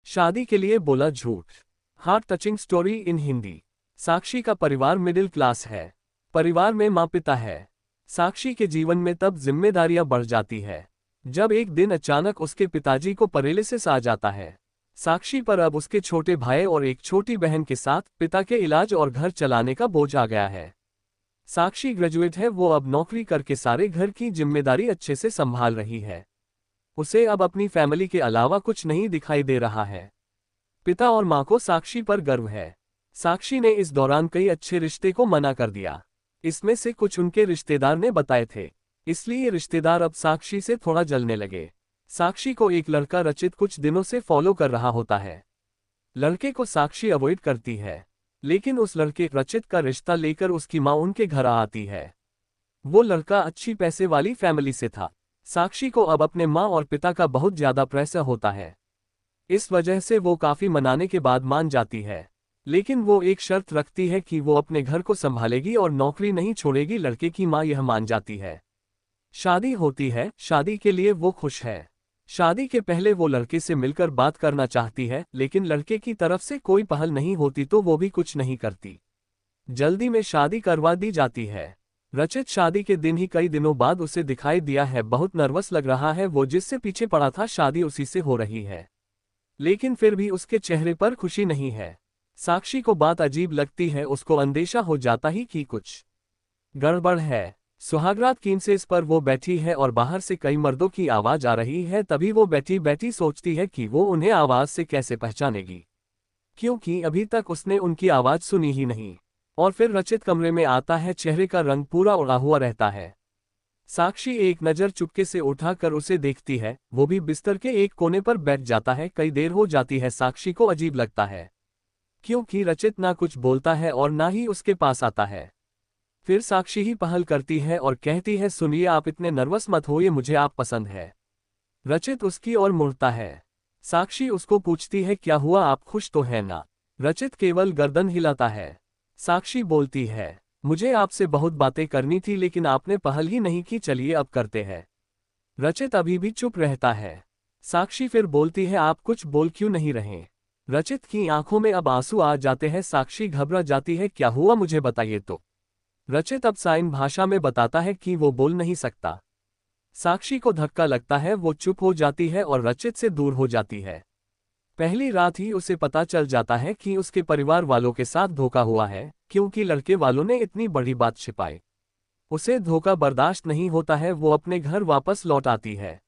शादी के लिए बोला झूठ। Heart touching story in Hindi. Sakshi का परिवार मिडिल क्लास है। परिवार में माँ पिता है। साक्षी के जीवन में तब जिम्मेदारियां बढ़ जाती है जब एक दिन अचानक उसके पिताजी को पैरालिसिस आ जाता है। साक्षी पर अब उसके छोटे भाई और एक छोटी बहन के साथ पिता के इलाज और घर चलाने का बोझ आ गया है। साक्षी ग्रेजुएट है, वो अब नौकरी करके सारे घर की जिम्मेदारी अच्छे से संभाल रही है। उसे अब अपनी फैमिली के अलावा कुछ नहीं दिखाई दे रहा है। पिता और माँ को साक्षी पर गर्व है। साक्षी ने इस दौरान कई अच्छे रिश्ते को मना कर दिया। इसमें से कुछ उनके रिश्तेदार ने बताए थे, इसलिए रिश्तेदार अब साक्षी से थोड़ा जलने लगे। साक्षी को एक लड़का रचित कुछ दिनों से फॉलो कर रहा होता है। लड़के को साक्षी अवॉइड करती है, लेकिन उस लड़के रचित का रिश्ता लेकर उसकी माँ उनके घर आती है। वो लड़का अच्छी पैसे वाली फैमिली से था। साक्षी को अब अपने माँ और पिता का बहुत ज्यादा प्रेशर होता है। इस वजह से वो काफी मनाने के बाद मान जाती है, लेकिन वो एक शर्त रखती है कि वो अपने घर को संभालेगी और नौकरी नहीं छोड़ेगी। लड़के की माँ यह मान जाती है। शादी होती है। शादी के लिए वो खुश है। शादी के पहले वो लड़के से मिलकर बात करना चाहती है, लेकिन लड़के की तरफ से कोई पहल नहीं होती तो वो भी कुछ नहीं करती। जल्दी में शादी करवा दी जाती है। रचित शादी के दिन ही कई दिनों बाद उसे दिखाई दिया है। बहुत नर्वस लग रहा है। वो जिससे पीछे पड़ा था शादी उसी से हो रही है, लेकिन फिर भी उसके चेहरे पर खुशी नहीं है। साक्षी को बात अजीब लगती है। उसको अंदेशा हो जाता ही कि कुछ गड़बड़ है। सुहागरात कीन्सेस पर वो बैठी है और बाहर से कई मर्दों की आवाज आ रही है। तभी वो बैठी बैठी सोचती है कि वो उन्हें आवाज से कैसे पहचानेगी, क्योंकि अभी तक उसने उनकी आवाज सुनी ही नहीं। और फिर रचित कमरे में आता है। चेहरे का रंग पूरा उड़ा हुआ रहता है। साक्षी एक नज़र चुपके से उठाकर उसे देखती है। वो भी बिस्तर के एक कोने पर बैठ जाता है। कई देर हो जाती है। साक्षी को अजीब लगता है, क्योंकि रचित ना कुछ बोलता है और ना ही उसके पास आता है। फिर साक्षी ही पहल करती है और कहती है, सुनिए, आप इतने नर्वस मत होइए, मुझे आप पसंद है। रचित उसकी ओर मुड़ता है। साक्षी उसको पूछती है, क्या हुआ, आप खुश तो है ना? रचित केवल गर्दन हिलाता है। साक्षी बोलती है, मुझे आपसे बहुत बातें करनी थी, लेकिन आपने पहल ही नहीं की, चलिए अब करते हैं। रचित अभी भी चुप रहता है। साक्षी फिर बोलती है, आप कुछ बोल क्यों नहीं रहे? रचित की आंखों में अब आंसू आ जाते हैं। साक्षी घबरा जाती है, क्या हुआ, मुझे बताइए तो। रचित अब साइन भाषा में बताता है कि वो बोल नहीं सकता। साक्षी को धक्का लगता है। वो चुप हो जाती है और रचित से दूर हो जाती है। पहली रात ही उसे पता चल जाता है कि उसके परिवार वालों के साथ धोखा हुआ है, क्योंकि लड़के वालों ने इतनी बड़ी बात छिपाई। उसे धोखा बर्दाश्त नहीं होता है। वो अपने घर वापस लौट आती है।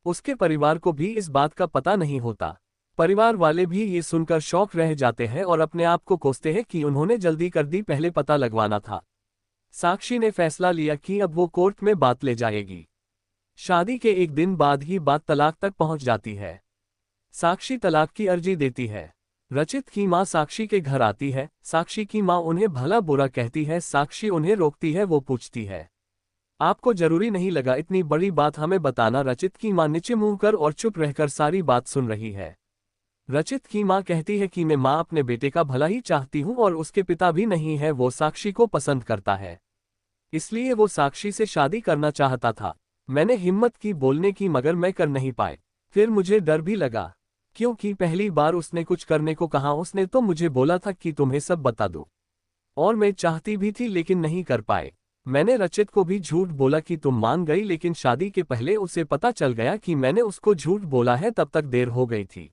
उसके परिवार को भी इस बात का पता नहीं होता। परिवार वाले भी ये सुनकर शौक रह जाते हैं और अपने आप को कोसते हैं कि उन्होंने जल्दी कर दी, पहले पता लगवाना था। साक्षी ने फैसला लिया कि अब वो कोर्ट में बात ले जाएगी। शादी के एक दिन बाद ही बात तलाक तक पहुंच जाती है। साक्षी तलाक की अर्जी देती है। रचित की मां साक्षी के घर आती है। साक्षी की मां उन्हें भला बुरा कहती है। साक्षी उन्हें रोकती है। वो पूछती है, आपको जरूरी नहीं लगा इतनी बड़ी बात हमें बताना? रचित की मां नीचे मुंह कर और चुप रहकर सारी बात सुन रही है। रचित की मां कहती है कि मैं मां अपने बेटे का भला ही चाहती हूं और उसके पिता भी नहीं है। वो साक्षी को पसंद करता है, इसलिए वो साक्षी से शादी करना चाहता था। मैंने हिम्मत की बोलने की, मगर मैं कर नहीं पाए। फिर मुझे डर भी लगा, क्योंकि पहली बार उसने कुछ करने को कहा। उसने तो मुझे बोला था कि तुम्हें सब बता दो, और मैं चाहती भी थी, लेकिन नहीं कर पाए। मैंने रचित को भी झूठ बोला कि तुम मान गई, लेकिन शादी के पहले उसे पता चल गया कि मैंने उसको झूठ बोला है। तब तक देर हो गई थी,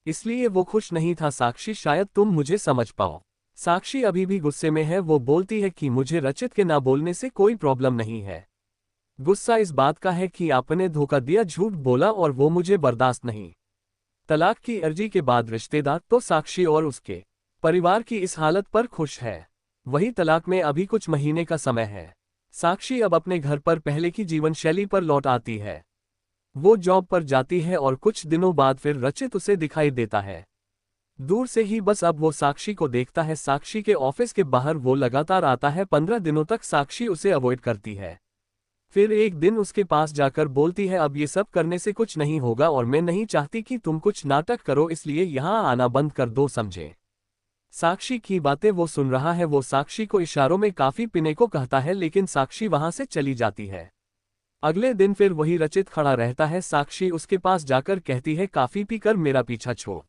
इसलिए वो खुश नहीं था। साक्षी, शायद तुम मुझे समझ पाओ। साक्षी अभी भी गुस्से में है। वो बोलती है कि मुझे रचित के ना बोलने से कोई प्रॉब्लम नहीं है। गुस्सा इस बात का है कि आपने धोखा दिया, झूठ बोला, और वो मुझे बर्दाश्त नहीं। तलाक की अर्जी के बाद रिश्तेदार तो साक्षी और उसके परिवार की इस हालत पर खुश है। वही तलाक में अभी कुछ महीने का समय है। साक्षी अब अपने घर पर पहले की जीवन शैली पर लौट आती है। वो जॉब पर जाती है और कुछ दिनों बाद फिर रचित उसे दिखाई देता है, दूर से ही बस। अब वो साक्षी को देखता है। साक्षी के ऑफिस के बाहर वो लगातार आता है। 15 दिनों तक साक्षी उसे अवॉइड करती है। फिर एक दिन उसके पास जाकर बोलती है, अब ये सब करने से कुछ नहीं होगा और मैं नहीं चाहती कि तुम कुछ नाटक करो, इसलिए यहाँ आना बंद कर दो, समझे? साक्षी की बातें वो सुन रहा है। वो साक्षी को इशारों में काफी पीने को कहता है, लेकिन साक्षी वहां से चली जाती है। अगले दिन फिर वही रचित खड़ा रहता है। साक्षी उसके पास जाकर कहती है, काफी पीकर मेरा पीछा छोड़।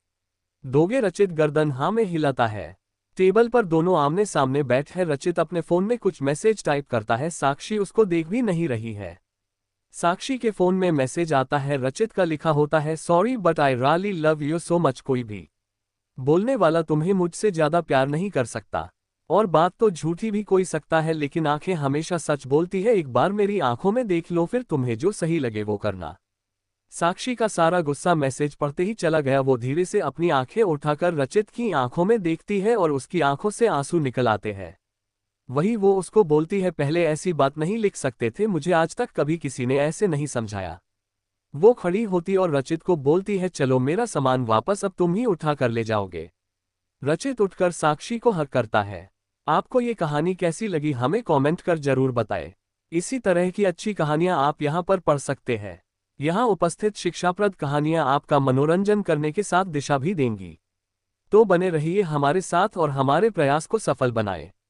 दोगे? रचित गर्दन हाँ में हिलाता है। टेबल पर दोनों आमने सामने बैठ है। रचित अपने फोन में कुछ मैसेज टाइप करता है। साक्षी उसको देख भी नहीं रही है। साक्षी के फोन में मैसेज आता है। रचित का लिखा होता है, sorry but I really love you so much. कोई भी बोलने वाला तुम्हें मुझसे ज्यादा प्यार नहीं कर सकता। और बात तो झूठी भी कोई सकता है, लेकिन आंखें हमेशा सच बोलती है। एक बार मेरी आंखों में देख लो, फिर तुम्हें जो सही लगे वो करना। साक्षी का सारा गुस्सा मैसेज पढ़ते ही चला गया। वो धीरे से अपनी आंखें उठाकर रचित की आंखों में देखती है और उसकी आंखों से आंसू निकल आते हैं। वही वो उसको बोलती है, पहले ऐसी बात नहीं लिख सकते थे, मुझे आज तक कभी किसी ने ऐसे नहीं समझाया। वो खड़ी होती और रचित को बोलती है, चलो मेरा सामान वापस अब तुम ही उठा कर ले जाओगे। रचित उठकर साक्षी को हक करता है। आपको ये कहानी कैसी लगी हमें कमेंट कर जरूर बताएं। इसी तरह की अच्छी कहानियां आप यहां पर पढ़ सकते हैं। यहाँ उपस्थित शिक्षाप्रद कहानियां आपका मनोरंजन करने के साथ दिशा भी देंगी। तो बने रहिए हमारे साथ और हमारे प्रयास को सफल बनाएं।